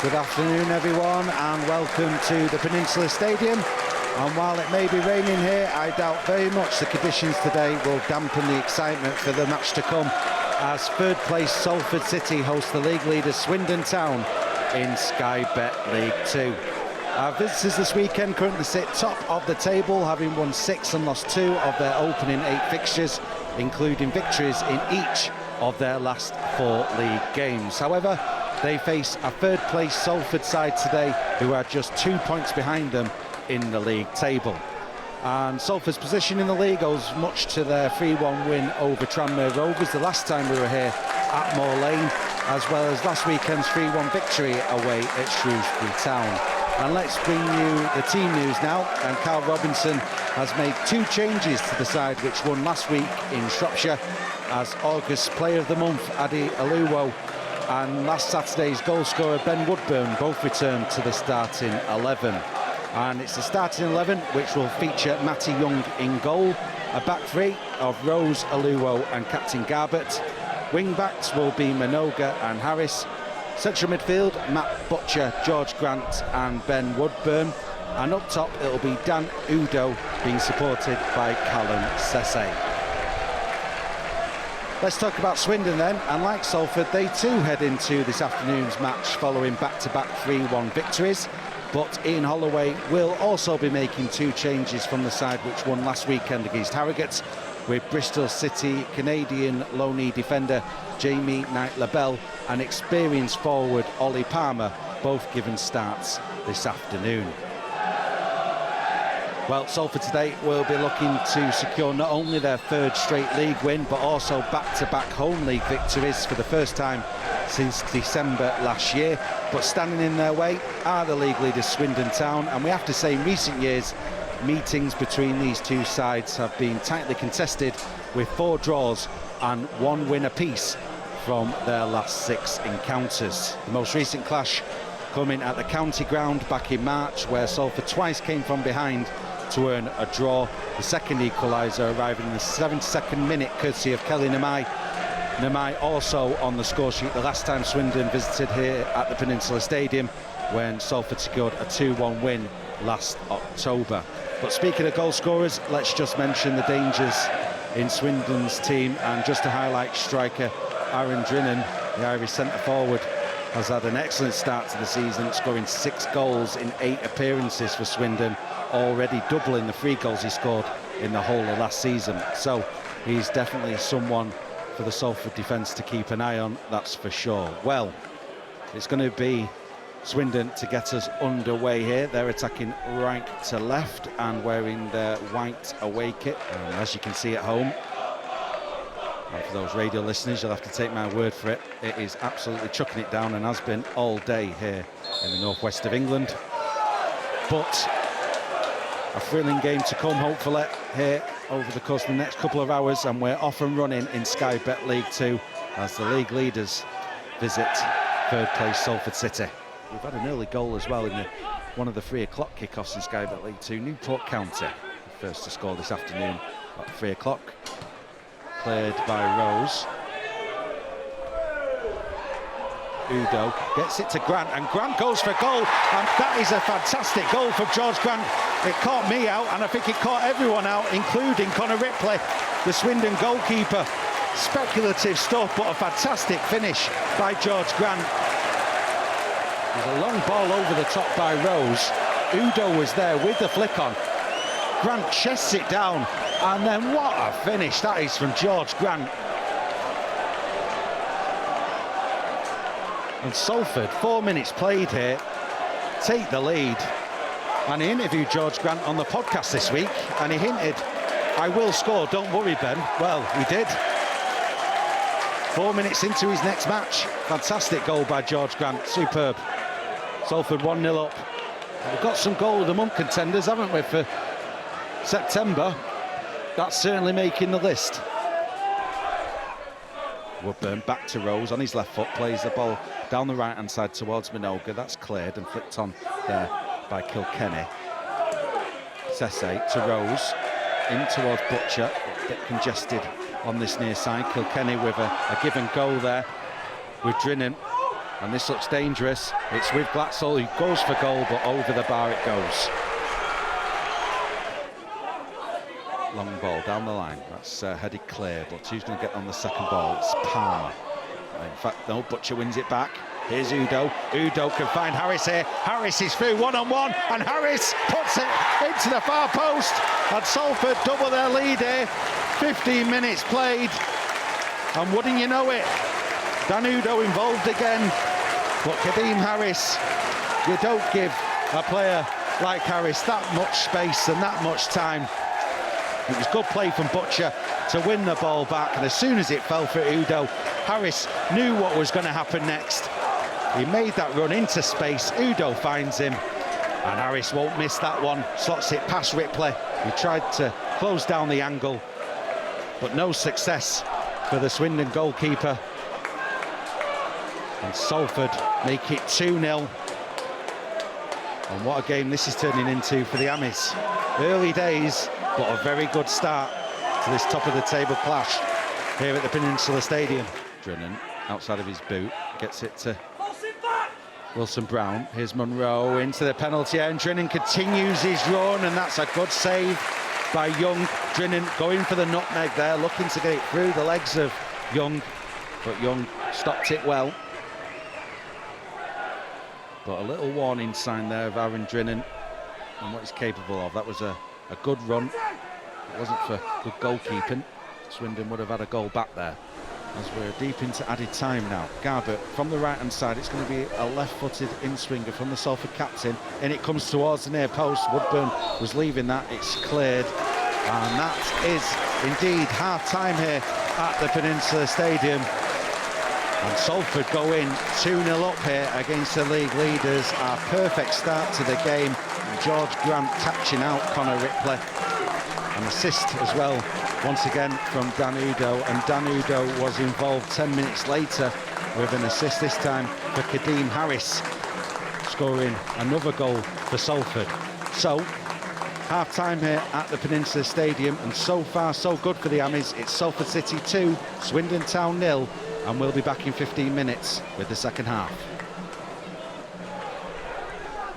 Good afternoon everyone and welcome to the Peninsula Stadium. And while it may be raining here, I doubt very much the conditions today will dampen the excitement for the match to come as third place Salford City host the league leaders Swindon Town in Sky Bet League 2. Our visitors this weekend currently sit top of the table, having won 6 and lost 2 of their opening 8 fixtures, including victories in each of their last 4 league games. However, they face a third place Salford side today who are just 2 points behind them in the league table. And Salford's position in the league owes much to their 3-1 win over Tranmere Rovers the last time we were here at Moor Lane, as well as last weekend's 3-1 victory away at Shrewsbury Town. And let's bring you the team news now. And Carl Robinson has made 2 changes to the side which won last week in Shropshire, as August's Player of the Month Adi Aluwo and last Saturday's goalscorer Ben Woodburn both returned to the starting 11. And it's the starting 11 which will feature Matty Young in goal, a back three of Rose, Aluwo and Captain Garbett. Wing backs will be Minoga and Harris. Central midfield, Matt Butcher, George Grant and Ben Woodburn. And up top it'll be Dan Udo being supported by Callum Sese. Let's talk about Swindon then, and like Salford, they too head into this afternoon's match following back-to-back 3-1 victories. But Ian Holloway will also be making 2 changes from the side which won last weekend against Harrogate, with Bristol City Canadian loanee defender Jamie Knight-Labelle and experienced forward Ollie Palmer both given starts this afternoon. Well, Salford today will be looking to secure not only their 3rd straight league win, but also back-to-back home league victories for the first time since December last year. But standing in their way are the league leaders Swindon Town, and we have to say in recent years meetings between these 2 sides have been tightly contested, with 4 draws and 1 win apiece from their last 6 encounters. The most recent clash coming at the county ground back in March, where Salford twice came from behind to earn a draw. The second equaliser arriving in the 72nd minute courtesy of Kelly Namai. Namai also on the score sheet the last time Swindon visited here at the Peninsula Stadium, when Salford secured a 2-1 win last October. But speaking of goal scorers, let's just mention the dangers in Swindon's team, and just to highlight striker Aaron Drinan, the Irish centre forward, has had an excellent start to the season, scoring 6 goals in 8 appearances for Swindon, already doubling the 3 goals he scored in the whole of last season. So he's definitely someone for the Salford defence to keep an eye on, that's for sure. Well, it's going to be Swindon to get us underway here. They're attacking right to left and wearing their white away kit, as you can see at home. And for those radio listeners, you'll have to take my word for it. It is absolutely chucking it down, and has been all day here in the northwest of England. But a thrilling game to come, hopefully, here over the course of the next couple of hours, and we're off and running in Sky Bet League 2 as the league leaders visit third place Salford City. We've had an early goal as well in one of the 3 o'clock kickoffs in Sky Bet League 2. Newport County, the first to score this afternoon at 3 o'clock. Cleared by Rose. Udo gets it to Grant, and Grant goes for goal, and that is a fantastic goal from George Grant. It caught me out, and I think it caught everyone out, including Conor Ripley, the Swindon goalkeeper. Speculative stuff, but a fantastic finish by George Grant. There's a long ball over the top by Rose. Udo was there with the flick on. Grant chests it down, and then what a finish that is from George Grant. And Salford, 4 minutes played here, take the lead. And he interviewed George Grant on the podcast this week, and he hinted, I will score, don't worry, Ben. Well, he did. 4 minutes into his next match. Fantastic goal by George Grant, superb. Salford 1-0 up. We've got some goal of the month contenders, haven't we, for September? That's certainly making the list. Woodburn back to Rose on his left foot, plays the ball down the right-hand side towards Minoga. That's cleared and flicked on there by Kilkenny. Sese to Rose, in towards Butcher, a bit congested on this near side. Kilkenny with a give and go there with Drinan. and this looks dangerous. It's with Glatzel, who goes for goal, but over the bar it goes. Long ball down the line, that's headed clear, but who's going to get on the second ball? It's Palmer. In fact, no, Butcher wins it back. Here's Udo. Udo can find Harris here. Harris is through one-on-one, and Harris puts it into the far post. And Salford double their lead here. 15 minutes played, and wouldn't you know it, Dan Udo involved again. But Kadeem Harris, you don't give a player like Harris that much space and that much time. It was good play from Butcher to win the ball back, and as soon as it fell for Udo, Harris knew what was going to happen next. He made that run into space. Udo finds him, and Harris won't miss that one. Slots it past Ripley. He tried to close down the angle, but no success for the Swindon goalkeeper. And Salford make it 2-0. And what a game this is turning into for the Amis. Early days, but a very good start to this top of the table clash here at the Peninsula Stadium. Drennan, outside of his boot, gets it to Wilson Brown. Here's Monroe into the penalty area, and Drennan continues his run, and that's a good save by Young. Drennan going for the nutmeg there, looking to get it through the legs of Young, but Young stopped it well. But a little warning sign there of Aaron Drennan and what he's capable of. That was a good run. It wasn't for good goalkeeping. Swindon would have had a goal back there. As we're deep into added time now. Garbutt from the right-hand side. It's going to be a left-footed in-swinger from the Salford captain. And it comes towards the near post. Woodburn was leaving that. It's cleared. And that is indeed half-time here at the Peninsula Stadium. And Salford go in 2-0 up here against the league leaders. A perfect start to the game. And George Grant catching out Connor Ripley. An assist as well, once again from Dan Udo. And Dan Udo was involved 10 minutes later with an assist, this time for Kadeem Harris, scoring another goal for Salford. So, half-time here at the Peninsula Stadium, and so far so good for the Amis. It's Salford City 2, Swindon Town 0. And we'll be back in 15 minutes with the second half.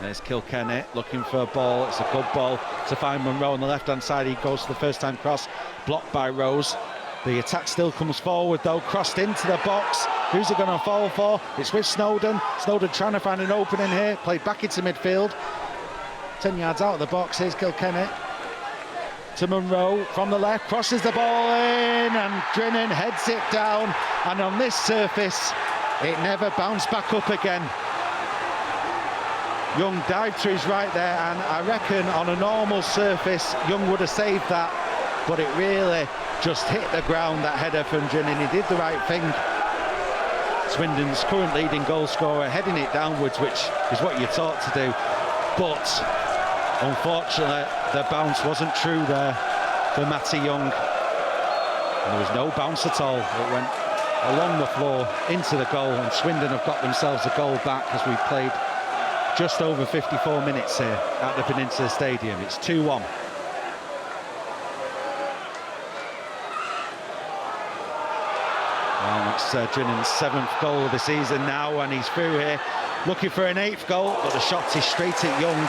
There's Kilkenny looking for a ball. It's a good ball to find Monroe on the left-hand side. He goes for the first-time cross, blocked by Rose. The attack still comes forward, though, crossed into the box. Who's it going to fall for? It's with Snowden. Snowden trying to find an opening here. Played back into midfield. 10 yards out of the box. Here's Kilkenny. To Monroe from the left, crosses the ball in, and Drennan heads it down, and on this surface it never bounced back up again. Young dived to his right there, and I reckon on a normal surface Young would have saved that, but it really just hit the ground, that header from Drennan. He did the right thing. Swindon's current leading goal scorer heading it downwards, which is what you're taught to do, but unfortunately, the bounce wasn't true there for Matty Young. And there was no bounce at all. It went along the floor into the goal, and Swindon have got themselves a goal back as we've played just over 54 minutes here at the Peninsula Stadium. It's 2-1. Well, it's Drennan's 7th goal of the season now, and he's through here looking for an 8th goal, but the shot is straight at Young.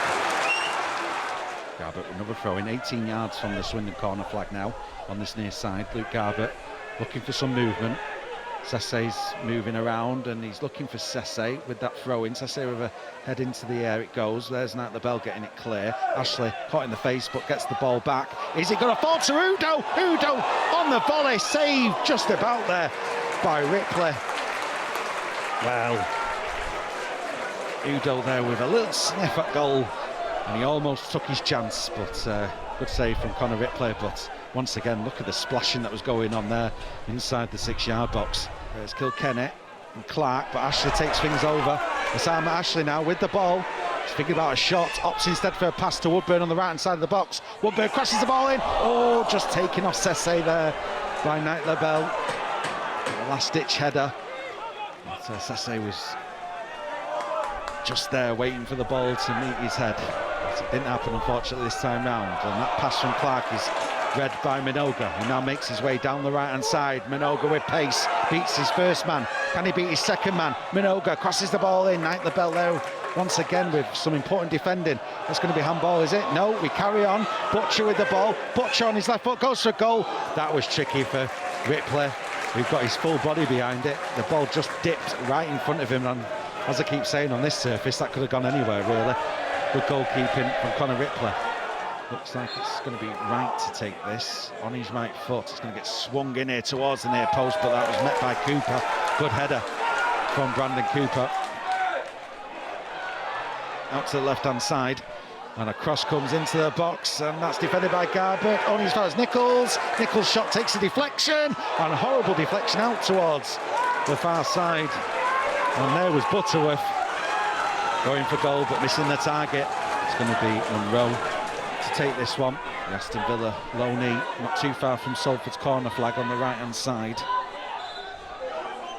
Garbutt, another throw in, 18 yards from the Swindon corner flag now on this near side. Luke Garbutt looking for some movement. Sesse's moving around, and he's looking for Sesse with that throw in. Sesse with a head into the air, it goes. There's Knight the Bell getting it clear. Ashley caught in the face, but gets the ball back. Is it going to fall to Udo? Udo on the volley, saved just about there by Ripley. Well, Udo there with a little sniff at goal, and he almost took his chance, but good save from Connor Ripley. But once again, look at the splashing that was going on there inside the 6-yard box. There's Kilkenny and Clark, but Ashley takes things over. Osama Ashley now with the ball. He's thinking about a shot, opts instead for a pass to Woodburn on the right-hand side of the box. Woodburn crosses the ball in. Oh, just taking off Sesse there by Knight LaBelle. Last-ditch header. But Sesse was just there waiting for the ball to meet his head. But it didn't happen, unfortunately, this time round. And that pass from Clark is read by Minogue. He now makes his way down the right-hand side. Minogue with pace, beats his first man. Can he beat his second man? Minogue crosses the ball in. Knight the bell there once again with some important defending. That's going to be handball, is it? No, we carry on. Butcher with the ball. Butcher on his left foot goes for a goal. That was tricky for Ripley. We've got his full body behind it. The ball just dipped right in front of him, and as I keep saying, on this surface that could have gone anywhere really. Good goalkeeping from Conor Ripley. Looks like it's going to be right to take this on his right foot. It's going to get swung in here towards the near post, but that was met by Cooper. Good header from Brandon Cooper. Out to the left-hand side, and a cross comes into the box, and that's defended by Garbutt. Only as far as Nichols. Nichols' shot takes a deflection, and a horrible deflection out towards the far side. And there was Butterworth going for goal, but missing the target. It's going to be Monroe to take this one. The Aston Villa low knee, not too far from Salford's corner flag on the right-hand side.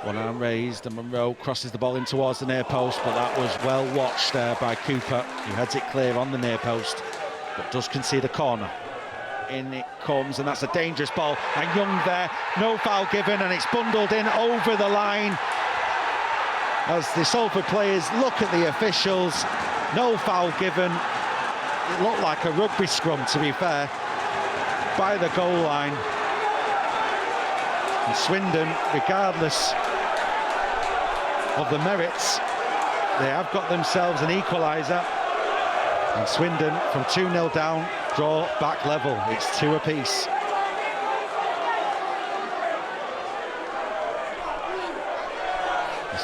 One arm raised, and Monroe crosses the ball in towards the near post, but that was well watched there by Cooper, who heads it clear on the near post, but does concede a corner. In it comes, and that's a dangerous ball, and Young there, no foul given, and it's bundled in over the line. As the Salford players look at the officials, no foul given. It looked like a rugby scrum, to be fair, by the goal line. And Swindon, regardless of the merits, they have got themselves an equaliser. And Swindon, from 2-0 down, draw back level. It's 2 apiece.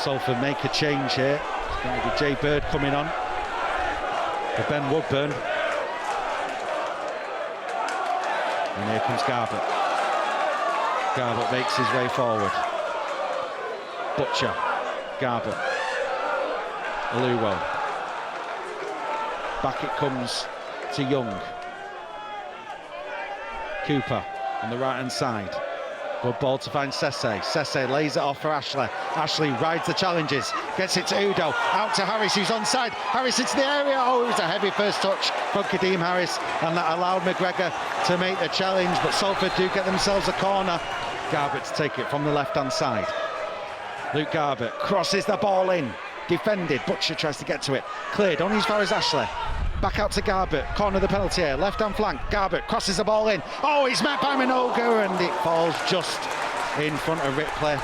Salford make a change here. It's going to be Jay Bird coming on for Ben Woodburn. And here comes Garbutt. Garbutt makes his way forward. Butcher, Garbutt, Aluwo. Back it comes to Young. Cooper on the right-hand side. Good ball to find Sesse. Sesse lays it off for Ashley. Ashley rides the challenges, gets it to Udo, out to Harris, who's onside. Harris into the area. Oh, it was a heavy first touch from Kadeem Harris, and that allowed McGregor to make the challenge, but Salford do get themselves a corner. Garbutt to take it from the left-hand side. Luke Garbutt crosses the ball in, defended. Butcher tries to get to it, cleared only as far as Ashley. Back out to Garbutt, corner of the penalty area, left-hand flank. Garbutt crosses the ball in. Oh, he's met by Minogue, and it falls just in front of Ripley,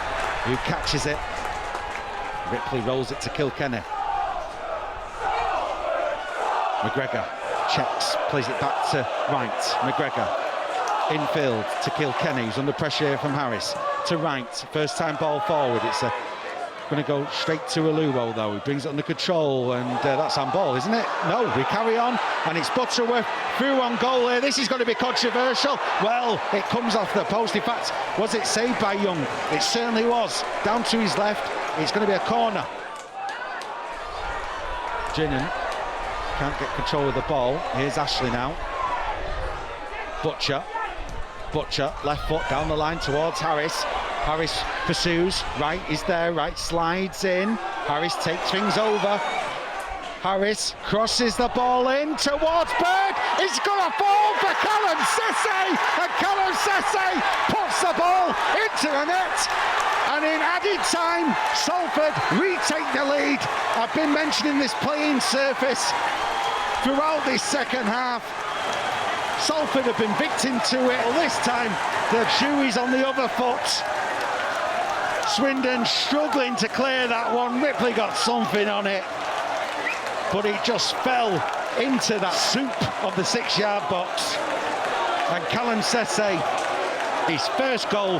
who catches it. Ripley rolls it to Kilkenny. McGregor checks, plays it back to right. McGregor infield to Kilkenny, who's under pressure here from Harris. To right, first time ball forward. It's going to go straight to Aluwo though. He brings it under control, and that's on ball, isn't it? No, we carry on, and it's Butterworth through on goal here. This is going to be controversial. Well, it comes off the post. In fact, was it saved by Young? It certainly was. Down to his left. It's going to be a corner. Ginnan can't get control of the ball. Here's Ashley now. Butcher, left foot down the line towards Harris. Harris pursues, right is there, right slides in. Harris takes things over. Harris crosses the ball in towards Berg. It's going to fall for Callum Sesse, and Callum Sesse puts the ball into the net. And in added time, Salford retake the lead. I've been mentioning this playing surface throughout this second half. Salford have been victim to it. Well, this time the shoe is on the other foot. Swindon struggling to clear that one. Ripley got something on it, but it just fell into that soup of the 6-yard box. And Callum Sesse, his first goal,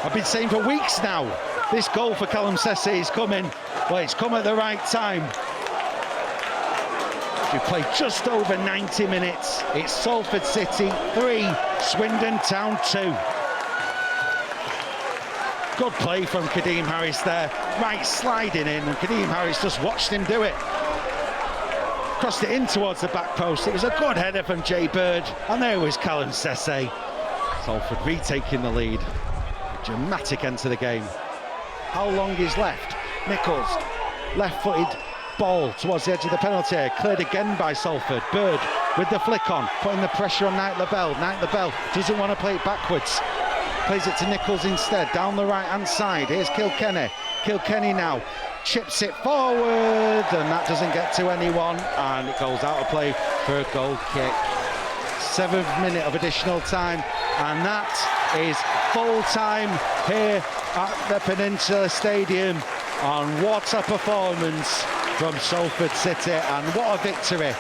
I've been saying for weeks now, this goal for Callum Sesse is coming. Well, it's come at the right time. We played just over 90 minutes. It's Salford City 3, Swindon Town 2. Good play from Kadeem Harris there. Right sliding in, and Kadeem Harris just watched him do it. Crossed it in towards the back post. It was a good header from Jay Bird, and there was Callum Sesse. Salford retaking the lead. A dramatic end to the game. How long is left? Nichols, left-footed ball towards the edge of the penalty area, cleared again by Salford. Bird with the flick on, putting the pressure on Knight Labelle. Knight Labelle doesn't want to play it backwards. Plays it to Nichols instead, down the right-hand side. Here's Kilkenny. Kilkenny now chips it forward, and that doesn't get to anyone, and it goes out of play for a goal kick. 7th minute of additional time, and that is full time here at the Peninsula Stadium. And what a performance from Salford City, and what a victory.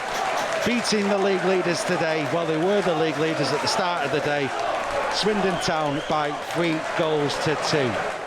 Beating the league leaders today. Well, they were the league leaders at the start of the day. Swindon Town by 3 goals to 2.